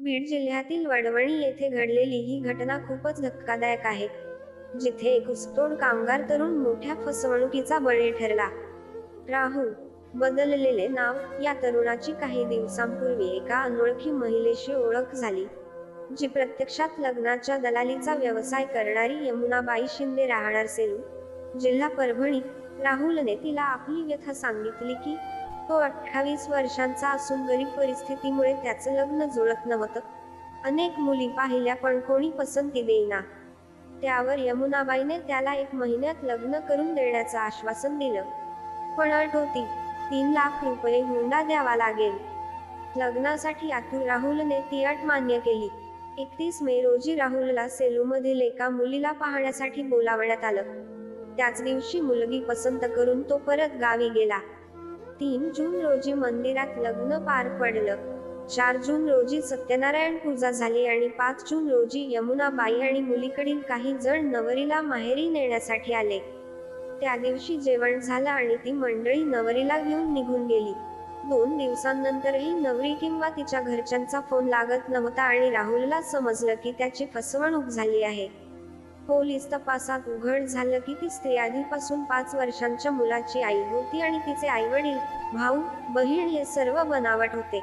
बीड जिल्ह्यातील वडवणी येथे घडलेली ही घटना खूपच धक्कादायक आहे, जिथे एक ऊसतोड कामगार तरुण मोठ्या फसवणुकीचा बळी ठरला. राहुल, बदललेले नाव, या तरुणाची काही दिवसांपूर्वी एका अनोळखी महिलेशी ओळख झाली, जी प्रत्यक्षात लग्नाच्या दलालीचा व्यवसाय करणारी यमुनाबाई शिंदे राहणार सेलू, जिल्हा परभणी. राहुलने तिला आपली व्यथा सांगितली की तो 28 वर्षांचा असून गरीब परिस्थितीमुळे त्याचं लग्न जुळत नव्हतं. अनेक मुली पाहिल्या पण कोणी पसंती देईना. त्यावर यमुनाबाईने त्याला 1 महिन्यात लग्न करून देण्याचं आश्वासन दिलं. पण अट होती, 3 लाख रुपये हुंडा द्यावा लागेल. लग्नासाठी आतुर राहुलने ती अट मान्य केली. 31 मे रोजी राहुलला सेलूमधील एका मुलीला पाहण्यासाठी बोलावण्यात आलं. त्याच दिवशी मुलगी पसंत करून तो परत गावी गेला. 3 जून रोजी मंदिरात लग्न पार पडलं. 4 जून रोजी सत्यनारायण पूजा झाली आणि 5 जून रोजी यमुनाबाई आणि मुलीकडील काही जण नवरीला माहेरी नेण्यासाठी आले. त्या दिवशी जेवण झालं आणि ती मंडळी नवरीला घेऊन निघून गेली. 2 दिवसांनंतरही नवरी किंवा तिच्या घरच्यांचा फोन लागत नव्हता आणि राहुलला समजलं की त्याची फसवणूक झाली आहे. पोलीस तपासात उघड झालं की ती स्त्री आधीपासून 5 वर्षांच्या मुलाची आई होती आणि तिचे आईवडील, भाऊ, बहीण हे सर्व बनावट होते.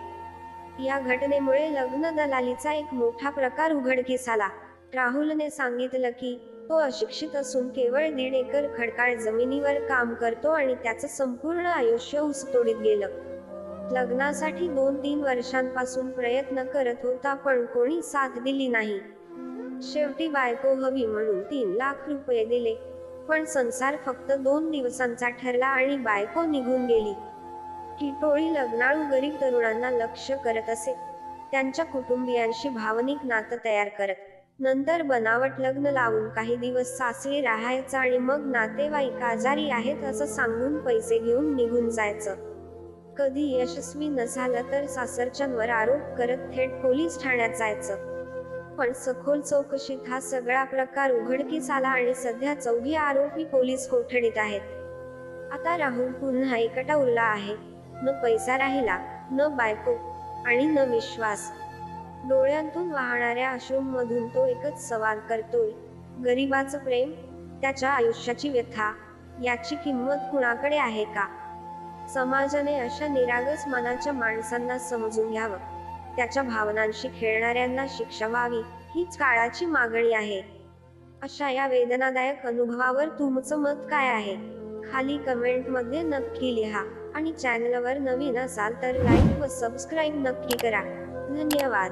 या घटनेमुळे लग्न दलालीचा एक मोठा प्रकार उघडकीस आला. राहुलने सांगितलं की तो अशिक्षित असून केवळ 1.5 एकर खडकाळ जमिनीवर काम करतो आणि त्याचं संपूर्ण आयुष्य ऊसतोडीत गेलं. लग्नासाठी 2-3 वर्षांपासून प्रयत्न करत होता पण कोणी साथ दिली नाही. शेवटी बायको हवी म्हणून 3 लाख रुपये दिले, पण संसार फक्त 2 दिवसांचा ठरला आणि बायको निघून गेली. ही टोळी लग्नाळू गरीब तरुणांना लक्ष्य करत असे. त्यांच्या कुटुंबियांशी भावनिक नातं तयार करत, नंतर बनावट लग्न लावून काही दिवस सासरी राहायचं आणि मग नातेवाईक आजारी आहेत असं सांगून पैसे घेऊन निघून जायचं. कधी यशस्वी न झालं तर सासरच्यांवर आरोप करत थेट पोलीस ठाण्यात जायचं. पण सखोल चौकशीत हा सगळा प्रकार उघडकीस आला आणि सध्या 4 आरोपी पोलीस कोठडीत आहेत. आता राहुल पुन्हा एकटा उरला आहे. न पैसा राहिला, न बायको आणि न विश्वास. डोळ्यांतून वाहणाऱ्या अश्रूंमधून तो एकच सवाल करतोय, गरिबाचं प्रेम, त्याच्या आयुष्याची व्यथा, याची किंमत कुणाकडे आहे का? समाजाने अशा निरागस मनाच्या माणसांना समजून घ्यावं. त्याच्या भावनांशी खेळणाऱ्यांना शिक्षा व्हावी, हीच काळाची मागणी आहे. अशा या वेदनादायक अनुभवावर तुमचं मत काय आहे? खाली कमेंटमध्ये नक्की लिहा आणि चॅनलवर नवीन असाल तर लाईक व सबस्क्राईब नक्की करा. धन्यवाद.